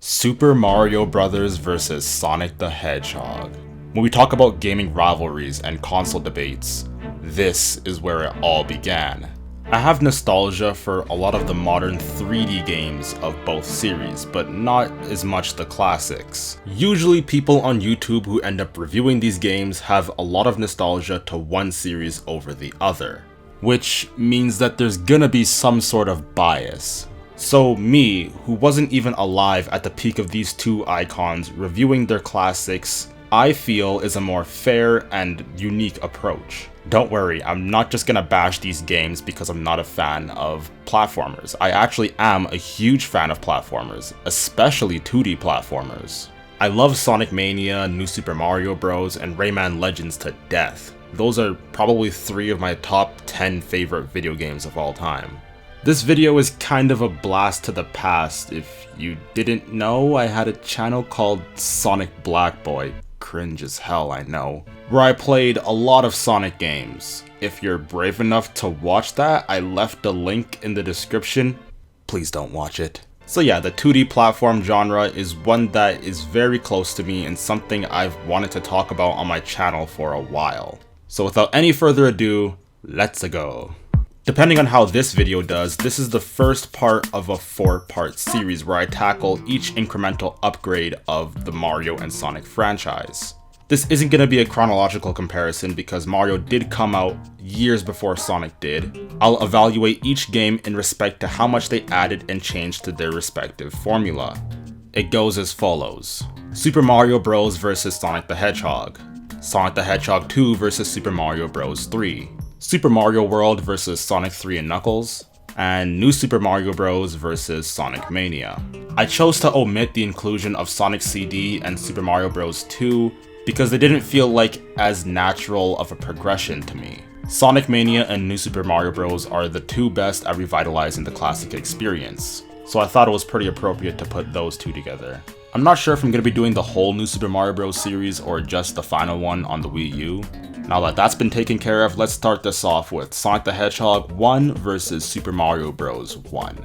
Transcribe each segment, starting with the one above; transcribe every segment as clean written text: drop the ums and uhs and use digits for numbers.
Super Mario Bros. Versus Sonic the Hedgehog. When we talk about gaming rivalries and console debates, this is where it all began. I have nostalgia for a lot of the modern 3D games of both series, but not as much the classics. Usually people on YouTube who end up reviewing these games have a lot of nostalgia to one series over the other, which means that there's gonna be some sort of bias. So me, who wasn't even alive at the peak of these two icons reviewing their classics, I feel is a more fair and unique approach. Don't worry, I'm not just gonna bash these games because I'm not a fan of platformers. I actually am a huge fan of platformers, especially 2D platformers. I love Sonic Mania, New Super Mario Bros, and Rayman Legends to death. Those are probably 3 of my top 10 favorite video games of all time. This video is kind of a blast to the past. If you didn't know, I had a channel called Sonic Black Boy. Cringe as hell, I know. Where I played a lot of Sonic games. If you're brave enough to watch that, I left a link in the description. Please don't watch it. So yeah, the 2D platform genre is one that is very close to me and something I've wanted to talk about on my channel for a while. So without any further ado, let's go. Depending on how this video does, this is the first part of a 4-part series where I tackle each incremental upgrade of the Mario and Sonic franchise. This isn't going to be a chronological comparison because Mario did come out years before Sonic did. I'll evaluate each game in respect to how much they added and changed to their respective formula. It goes as follows: Super Mario Bros. Versus Sonic the Hedgehog, Sonic the Hedgehog 2 versus Super Mario Bros. 3, Super Mario World versus Sonic 3 and Knuckles, and New Super Mario Bros. Versus Sonic Mania. I chose to omit the inclusion of Sonic CD and Super Mario Bros. 2 because they didn't feel like as natural of a progression to me. Sonic Mania and New Super Mario Bros. Are the 2 best at revitalizing the classic experience, so I thought it was pretty appropriate to put those 2 together. I'm not sure if I'm going to be doing the whole New Super Mario Bros. Series or just the final one on the Wii U. Now that that's been taken care of, let's start this off with Sonic the Hedgehog 1 versus Super Mario Bros. 1.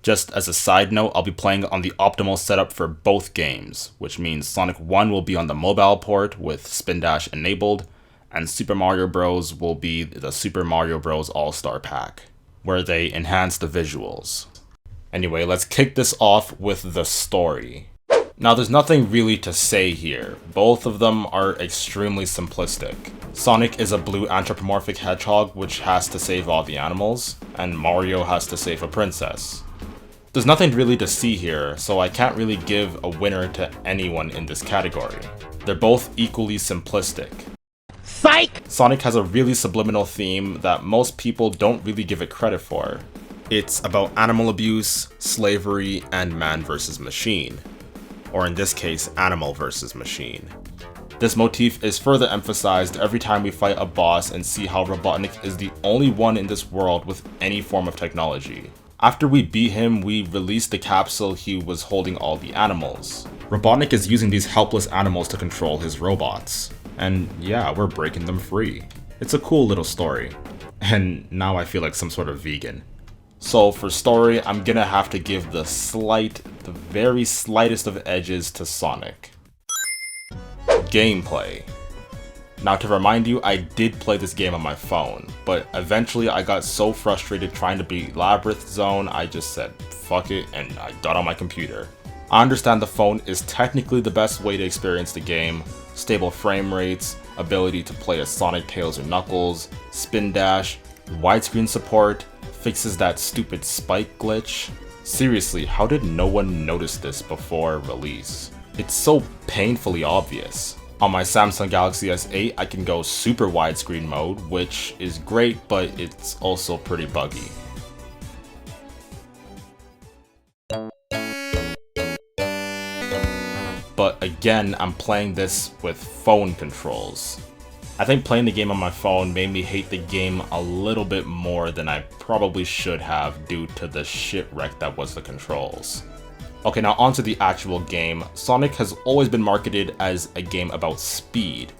Just as a side note, I'll be playing on the optimal setup for both games, which means Sonic 1 will be on the mobile port with Spin Dash enabled, and Super Mario Bros. Will be the Super Mario Bros. All-Star Pack, where they enhance the visuals. Anyway, let's kick this off with the story. Now there's nothing really to say here. Both of them are extremely simplistic. Sonic is a blue anthropomorphic hedgehog which has to save all the animals, and Mario has to save a princess. There's nothing really to see here, so I can't really give a winner to anyone in this category. They're both equally simplistic. Psych! Sonic has a really subliminal theme that most people don't really give it credit for. It's about animal abuse, slavery, and man versus machine. Or in this case, animal versus machine. This motif is further emphasized every time we fight a boss and see how Robotnik is the only one in this world with any form of technology. After we beat him, we release the capsule he was holding all the animals. Robotnik is using these helpless animals to control his robots. And yeah, we're breaking them free. It's a cool little story. And now I feel like some sort of vegan. So for story, I'm gonna have to give the very slightest of edges to Sonic. Gameplay. Now to remind you, I did play this game on my phone, but eventually I got so frustrated trying to beat Labyrinth Zone, I just said fuck it and I got on my computer. I understand the phone is technically the best way to experience the game, stable frame rates, ability to play as Sonic, Tails, or Knuckles, spin dash, widescreen support, fixes that stupid spike glitch. Seriously, how did no one notice this before release? It's so painfully obvious. On my Samsung Galaxy S8, I can go super widescreen mode, which is great, but it's also pretty buggy. But again, I'm playing this with phone controls. I think playing the game on my phone made me hate the game a little bit more than I probably should have due to the shit wreck that was the controls. Okay, now onto the actual game. Sonic has always been marketed as a game about speed.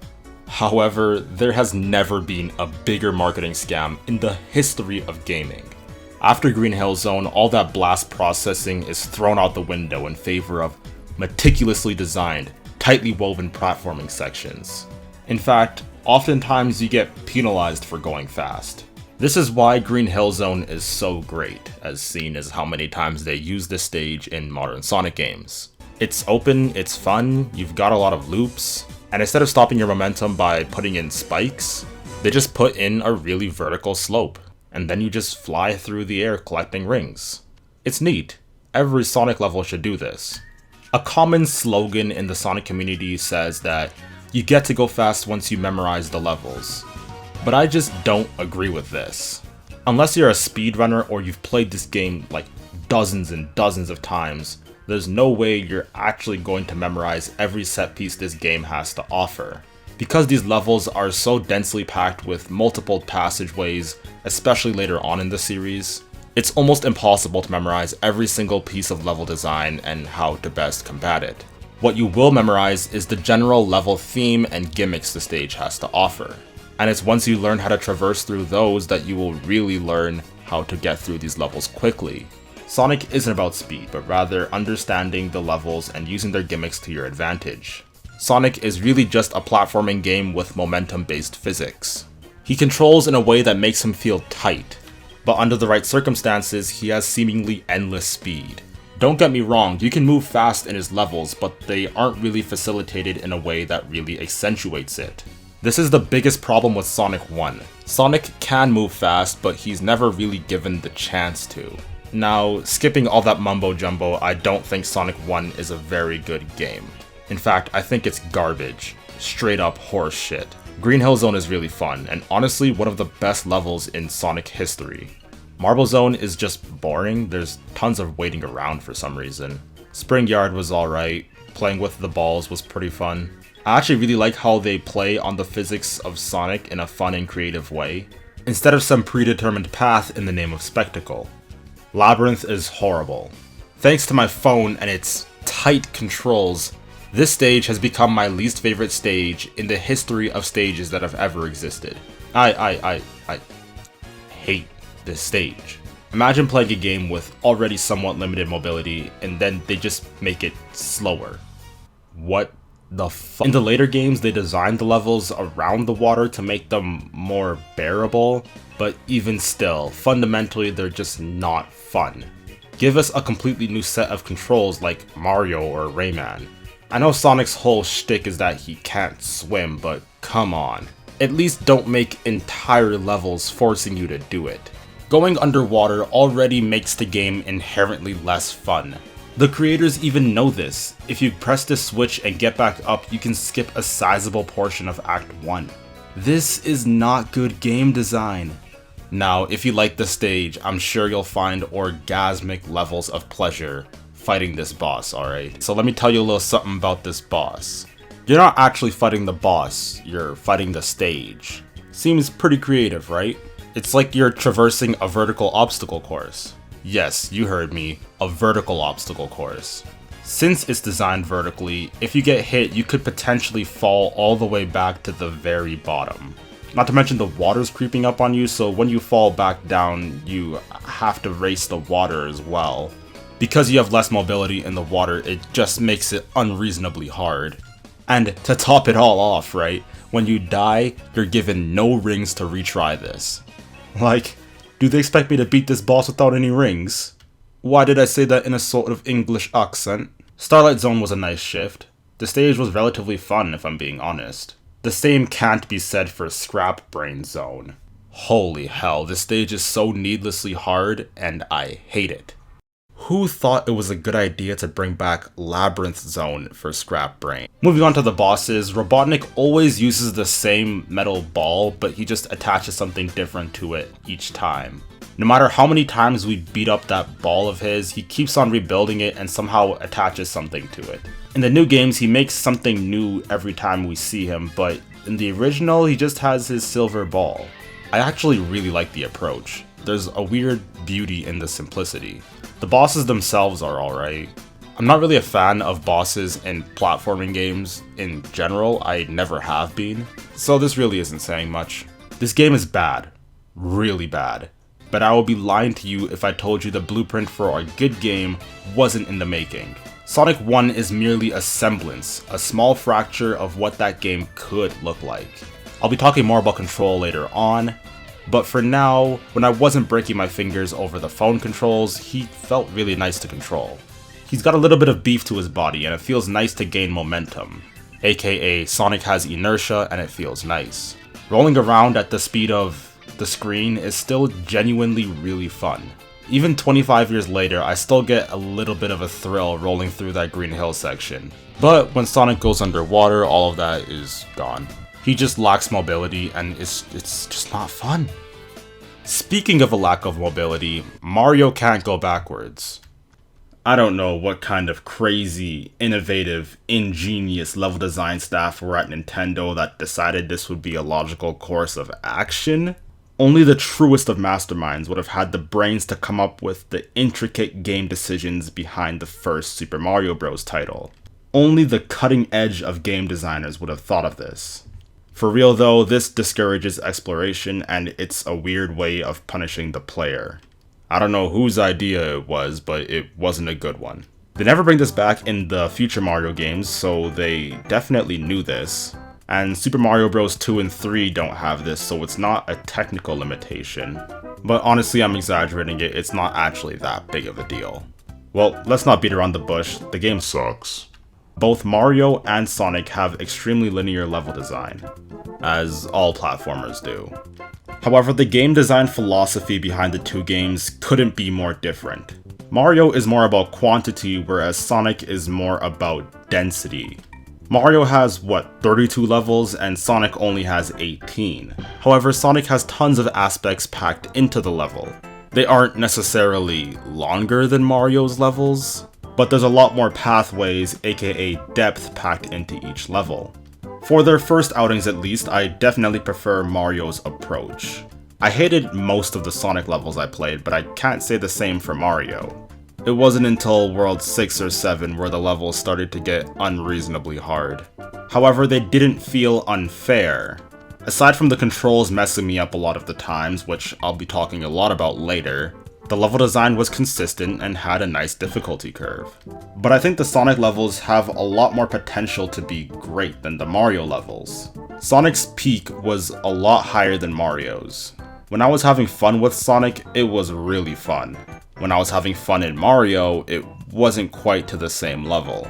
However, there has never been a bigger marketing scam in the history of gaming. After Green Hill Zone, all that blast processing is thrown out the window in favor of meticulously designed, tightly woven platforming sections. In fact, oftentimes you get penalized for going fast. This is why Green Hill Zone is so great, as seen as how many times they use this stage in modern Sonic games. It's open, it's fun, you've got a lot of loops, and instead of stopping your momentum by putting in spikes, they just put in a really vertical slope, and then you just fly through the air collecting rings. It's neat. Every Sonic level should do this. A common slogan in the Sonic community says that you get to go fast once you memorize the levels. But I just don't agree with this. Unless you're a speedrunner or you've played this game like dozens and dozens of times, there's no way you're actually going to memorize every set piece this game has to offer. Because these levels are so densely packed with multiple passageways, especially later on in the series, it's almost impossible to memorize every single piece of level design and how to best combat it. What you will memorize is the general level theme and gimmicks the stage has to offer. And it's once you learn how to traverse through those that you will really learn how to get through these levels quickly. Sonic isn't about speed, but rather understanding the levels and using their gimmicks to your advantage. Sonic is really just a platforming game with momentum-based physics. He controls in a way that makes him feel tight, but under the right circumstances, he has seemingly endless speed. Don't get me wrong, you can move fast in his levels, but they aren't really facilitated in a way that really accentuates it. This is the biggest problem with Sonic 1. Sonic can move fast, but he's never really given the chance to. Now, skipping all that mumbo jumbo, I don't think Sonic 1 is a very good game. In fact, I think it's garbage. Straight up horse shit. Green Hill Zone is really fun, and honestly one of the best levels in Sonic history. Marble Zone is just boring, there's tons of waiting around for some reason. Spring Yard was alright, playing with the balls was pretty fun. I actually really like how they play on the physics of Sonic in a fun and creative way, instead of some predetermined path in the name of spectacle. Labyrinth is horrible. Thanks to my phone and its tight controls, this stage has become my least favorite stage in the history of stages that have ever existed. I hate this stage. Imagine playing a game with already somewhat limited mobility and then they just make it slower. What the fuck? In the later games, they designed the levels around the water to make them more bearable, but even still, fundamentally they're just not fun. Give us a completely new set of controls like Mario or Rayman. I know Sonic's whole shtick is that he can't swim, but come on. At least don't make entire levels forcing you to do it. Going underwater already makes the game inherently less fun. The creators even know this. If you press the switch and get back up, you can skip a sizable portion of Act 1. This is not good game design. Now, if you like the stage, I'm sure you'll find orgasmic levels of pleasure fighting this boss, alright? So let me tell you a little something about this boss. You're not actually fighting the boss, you're fighting the stage. Seems pretty creative, right? It's like you're traversing a vertical obstacle course. Yes, you heard me, a vertical obstacle course. Since it's designed vertically, if you get hit, you could potentially fall all the way back to the very bottom. Not to mention the water's creeping up on you, so when you fall back down, you have to race the water as well. Because you have less mobility in the water, it just makes it unreasonably hard. And to top it all off, right, when you die, you're given no rings to retry this. Like, do they expect me to beat this boss without any rings? Why did I say that in a sort of English accent? Starlight Zone was a nice shift. The stage was relatively fun if I'm being honest. The same can't be said for Scrap Brain Zone. Holy hell, this stage is so needlessly hard and I hate it. Who thought it was a good idea to bring back Labyrinth Zone for Scrap Brain? Moving on to the bosses, Robotnik always uses the same metal ball, but he just attaches something different to it each time. No matter how many times we beat up that ball of his, he keeps on rebuilding it and somehow attaches something to it. In the new games, he makes something new every time we see him, but in the original, he just has his silver ball. I actually really like the approach. There's a weird beauty in the simplicity. The bosses themselves are alright. I'm not really a fan of bosses in platforming games in general, I never have been, so this really isn't saying much. This game is bad. Really bad. but I would be lying to you if I told you the blueprint for a good game wasn't in the making. Sonic 1 is merely a semblance, a small fracture of what that game could look like. I'll be talking more about control later on, but for now, when I wasn't breaking my fingers over the phone controls, he felt really nice to control. He's got a little bit of beef to his body and it feels nice to gain momentum, aka Sonic has inertia and it feels nice. Rolling around at the speed of the screen is still genuinely really fun. Even 25 years later, I still get a little bit of a thrill rolling through that Green Hill section. But when Sonic goes underwater, all of that is gone. He just lacks mobility and it's just not fun. Speaking of a lack of mobility, Mario can't go backwards. I don't know what kind of crazy, innovative, ingenious level design staff were at Nintendo that decided this would be a logical course of action. Only the truest of masterminds would have had the brains to come up with the intricate game decisions behind the first Super Mario Bros. Title. Only the cutting edge of game designers would have thought of this. For real though, this discourages exploration and it's a weird way of punishing the player. I don't know whose idea it was, but it wasn't a good one. They never bring this back in the future Mario games, so they definitely knew this. And Super Mario Bros. 2 and 3 don't have this, so it's not a technical limitation. But honestly, I'm exaggerating it, it's not actually that big of a deal. Well, let's not beat around the bush, the game sucks. Both Mario and Sonic have extremely linear level design, as all platformers do. However, the game design philosophy behind the two games couldn't be more different. Mario is more about quantity, whereas Sonic is more about density. Mario has, 32 levels, and Sonic only has 18. However, Sonic has tons of aspects packed into the level. They aren't necessarily longer than Mario's levels, but there's a lot more pathways, aka depth, packed into each level. For their first outings at least, I definitely prefer Mario's approach. I hated most of the Sonic levels I played, but I can't say the same for Mario. It wasn't until World 6 or 7 where the levels started to get unreasonably hard. However, they didn't feel unfair. Aside from the controls messing me up a lot of the times, which I'll be talking a lot about later, the level design was consistent and had a nice difficulty curve. But I think the Sonic levels have a lot more potential to be great than the Mario levels. Sonic's peak was a lot higher than Mario's. When I was having fun with Sonic, it was really fun. When I was having fun in Mario, it wasn't quite to the same level.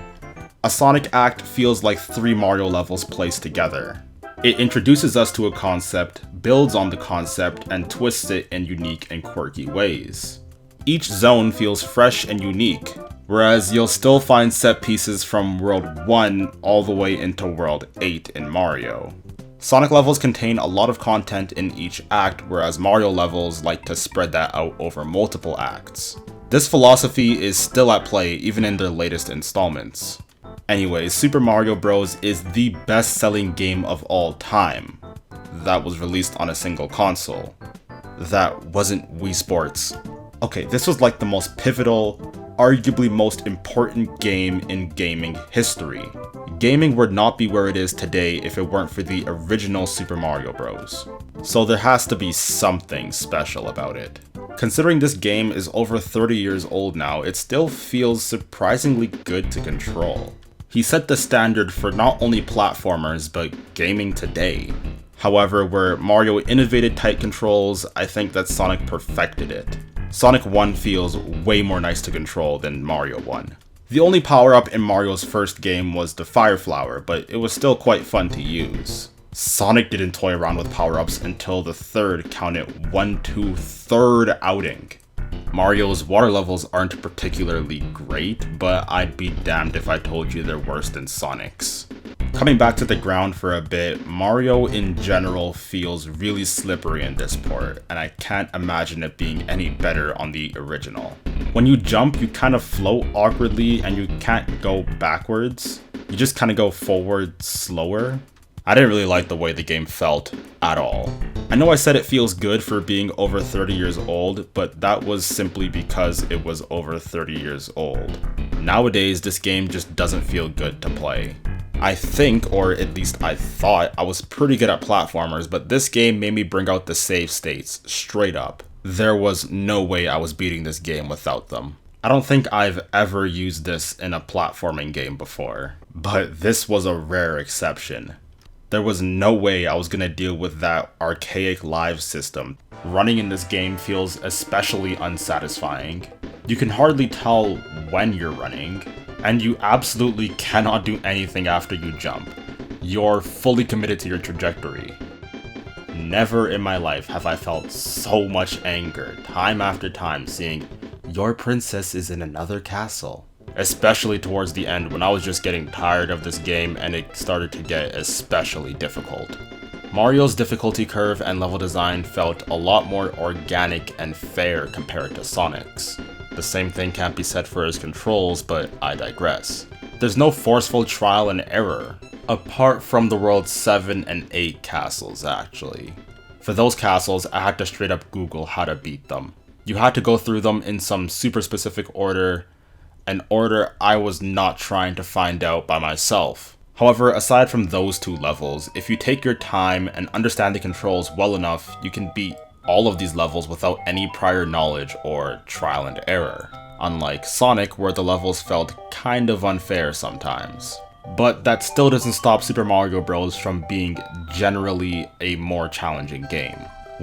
A Sonic act feels like 3 Mario levels placed together. It introduces us to a concept, builds on the concept, and twists it in unique and quirky ways. Each zone feels fresh and unique, whereas you'll still find set pieces from World 1 all the way into World 8 in Mario. Sonic levels contain a lot of content in each act, whereas Mario levels like to spread that out over multiple acts. This philosophy is still at play even in their latest installments. Anyways, Super Mario Bros. Is the best-selling game of all time. That was released on a single console. That wasn't Wii Sports. Okay, this was like the most pivotal, arguably most important game in gaming history. Gaming would not be where it is today if it weren't for the original Super Mario Bros. So there has to be something special about it. Considering this game is over 30 years old now, it still feels surprisingly good to control. He set the standard for not only platformers, but gaming today. However, where Mario innovated tight controls, I think that Sonic perfected it. Sonic 1 feels way more nice to control than Mario 1. The only power-up in Mario's first game was the Fire Flower, but it was still quite fun to use. Sonic didn't toy around with power-ups until the third, count it, third outing. Mario's water levels aren't particularly great, but I'd be damned if I told you they're worse than Sonic's. Coming back to the ground for a bit, Mario in general feels really slippery in this port, and I can't imagine it being any better on the original. When you jump, you kind of float awkwardly and you can't go backwards. You just kind of go forward slower. I didn't really like the way the game felt at all. I know I said it feels good for being over 30 years old, but that was simply because it was over 30 years old. Nowadays, this game just doesn't feel good to play. I think, or at least I thought, I was pretty good at platformers, but this game made me bring out the save states, straight up. There was no way I was beating this game without them. I don't think I've ever used this in a platforming game before, but this was a rare exception. There was no way I was gonna deal with that archaic live system. Running in this game feels especially unsatisfying. You can hardly tell when you're running, and you absolutely cannot do anything after you jump. You're fully committed to your trajectory. Never in my life have I felt so much anger time after time seeing your princess is in another castle. Especially towards the end when I was just getting tired of this game and it started to get especially difficult. Mario's difficulty curve and level design felt a lot more organic and fair compared to Sonic's. The same thing can't be said for his controls, but I digress. There's no forceful trial and error, apart from the world's 7 and 8 castles actually. For those castles, I had to straight up Google how to beat them. You had to go through them in some super specific order, an order I was not trying to find out by myself. However, aside from those two levels, if you take your time and understand the controls well enough, you can beat all of these levels without any prior knowledge or trial and error. Unlike Sonic, where the levels felt kind of unfair sometimes. But that still doesn't stop Super Mario Bros. From being generally a more challenging game,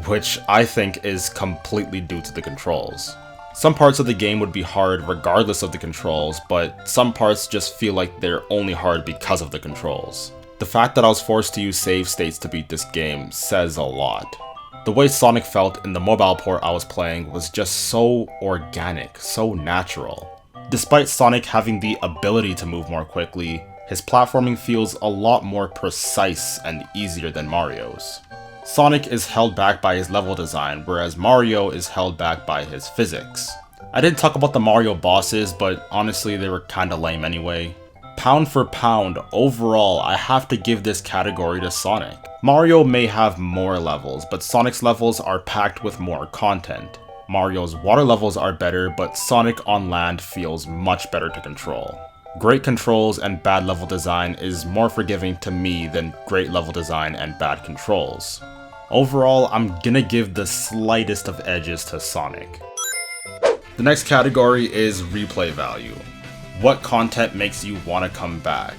which I think is completely due to the controls. Some parts of the game would be hard regardless of the controls, but some parts just feel like they're only hard because of the controls. The fact that I was forced to use save states to beat this game says a lot. The way Sonic felt in the mobile port I was playing was just so organic, so natural. Despite Sonic having the ability to move more quickly, his platforming feels a lot more precise and easier than Mario's. Sonic is held back by his level design, whereas Mario is held back by his physics. I didn't talk about the Mario bosses, but honestly they were kinda lame anyway. Pound for pound, overall, I have to give this category to Sonic. Mario may have more levels, but Sonic's levels are packed with more content. Mario's water levels are better, but Sonic on land feels much better to control. Great controls and bad level design is more forgiving to me than great level design and bad controls. Overall, I'm gonna give the slightest of edges to Sonic. The next category is replay value. What content makes you want to come back?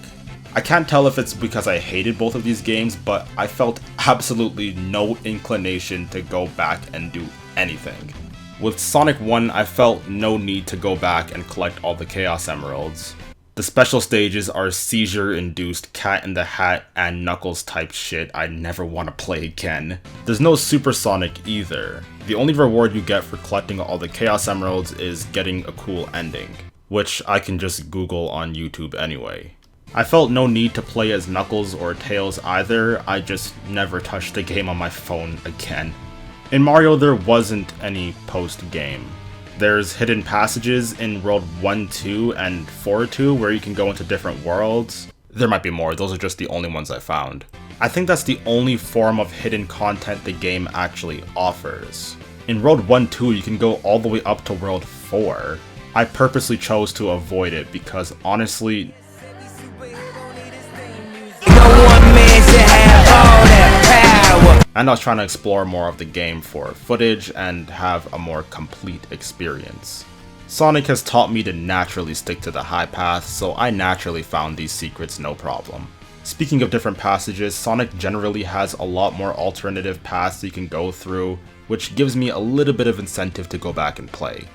I can't tell if it's because I hated both of these games, but I felt absolutely no inclination to go back and do anything. With Sonic 1, I felt no need to go back and collect all the Chaos Emeralds. The special stages are seizure-induced Cat in the Hat and Knuckles type shit I never want to play again. There's no Super Sonic either. The only reward you get for collecting all the Chaos Emeralds is getting a cool ending, which I can just Google on YouTube anyway. I felt no need to play as Knuckles or Tails either, I just never touched the game on my phone again. In Mario there wasn't any post-game. There's hidden passages in World 1, 2, and 4, 2 where you can go into different worlds. There might be more, those are just the only ones I found. I think that's the only form of hidden content the game actually offers. In World 1, 2 you can go all the way up to World 4. I purposely chose to avoid it because honestly, and I was trying to explore more of the game for footage and have a more complete experience. Sonic has taught me to naturally stick to the high path, so I naturally found these secrets no problem. Speaking of different passages, Sonic generally has a lot more alternative paths you can go through, which gives me a little bit of incentive to go back and play.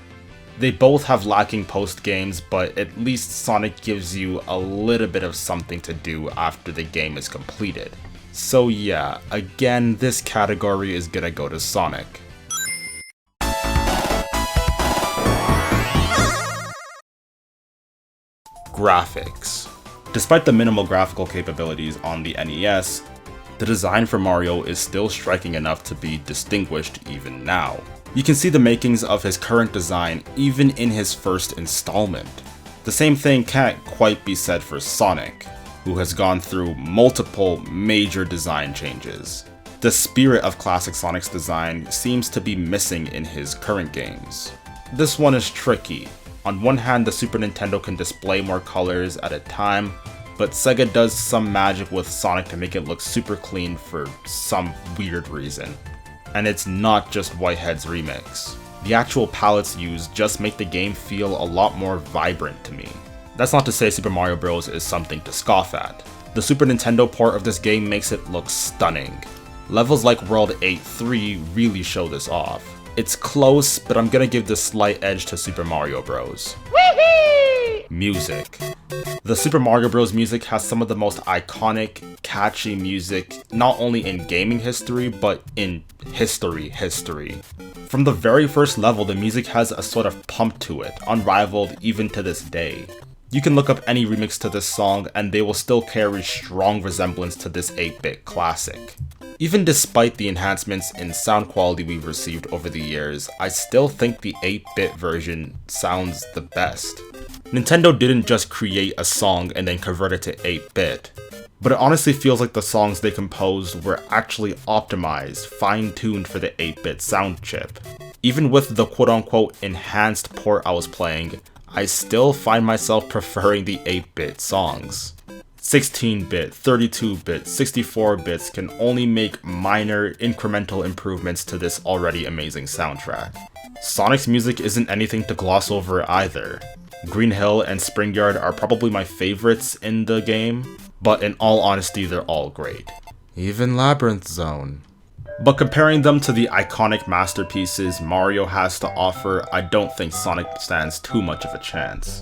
They both have lacking post games, but at least Sonic gives you a little bit of something to do after the game is completed. So yeah, again, this category is gonna go to Sonic. Graphics. Despite the minimal graphical capabilities on the NES, the design for Mario is still striking enough to be distinguished even now. You can see the makings of his current design even in his first installment. The same thing can't quite be said for Sonic, who has gone through multiple major design changes. The spirit of classic Sonic's design seems to be missing in his current games. This one is tricky. On one hand, the Super Nintendo can display more colors at a time, but Sega does some magic with Sonic to make it look super clean for some weird reason. And it's not just Whitehead's remix. The actual palettes used just make the game feel a lot more vibrant to me. That's not to say Super Mario Bros. Is something to scoff at. The Super Nintendo port of this game makes it look stunning. Levels like World 8-3 really show this off. It's close, but I'm gonna give the slight edge to Super Mario Bros. Music. The Super Mario Bros. Music has some of the most iconic, catchy music, not only in gaming history, but in history. From the very first level, the music has a sort of pump to it, unrivaled even to this day. You can look up any remix to this song and they will still carry strong resemblance to this 8-bit classic. Even despite the enhancements in sound quality we've received over the years, I still think the 8-bit version sounds the best. Nintendo didn't just create a song and then convert it to 8-bit, but it honestly feels like the songs they composed were actually optimized, fine-tuned for the 8-bit sound chip. Even with the quote-unquote enhanced port I was playing, I still find myself preferring the 8-bit songs. 16-bit, 32-bit, 64-bits can only make minor, incremental improvements to this already amazing soundtrack. Sonic's music isn't anything to gloss over either. Green Hill and Spring Yard are probably my favorites in the game, but in all honesty, they're all great. Even Labyrinth Zone. But comparing them to the iconic masterpieces Mario has to offer, I don't think Sonic stands too much of a chance.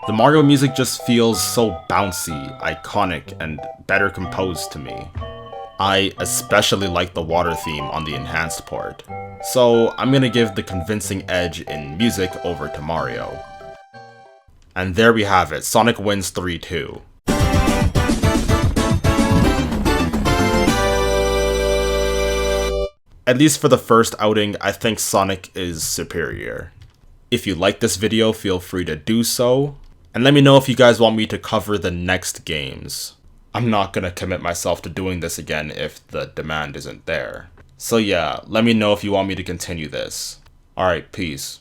The Mario music just feels so bouncy, iconic, and better composed to me. I especially like the water theme on the enhanced port, so I'm gonna give the convincing edge in music over to Mario. And there we have it, Sonic wins 3-2. At least for the first outing, I think Sonic is superior. If you like this video, feel free to do so, and let me know if you guys want me to cover the next games. I'm not gonna commit myself to doing this again if the demand isn't there. So yeah, let me know if you want me to continue this. Alright, peace.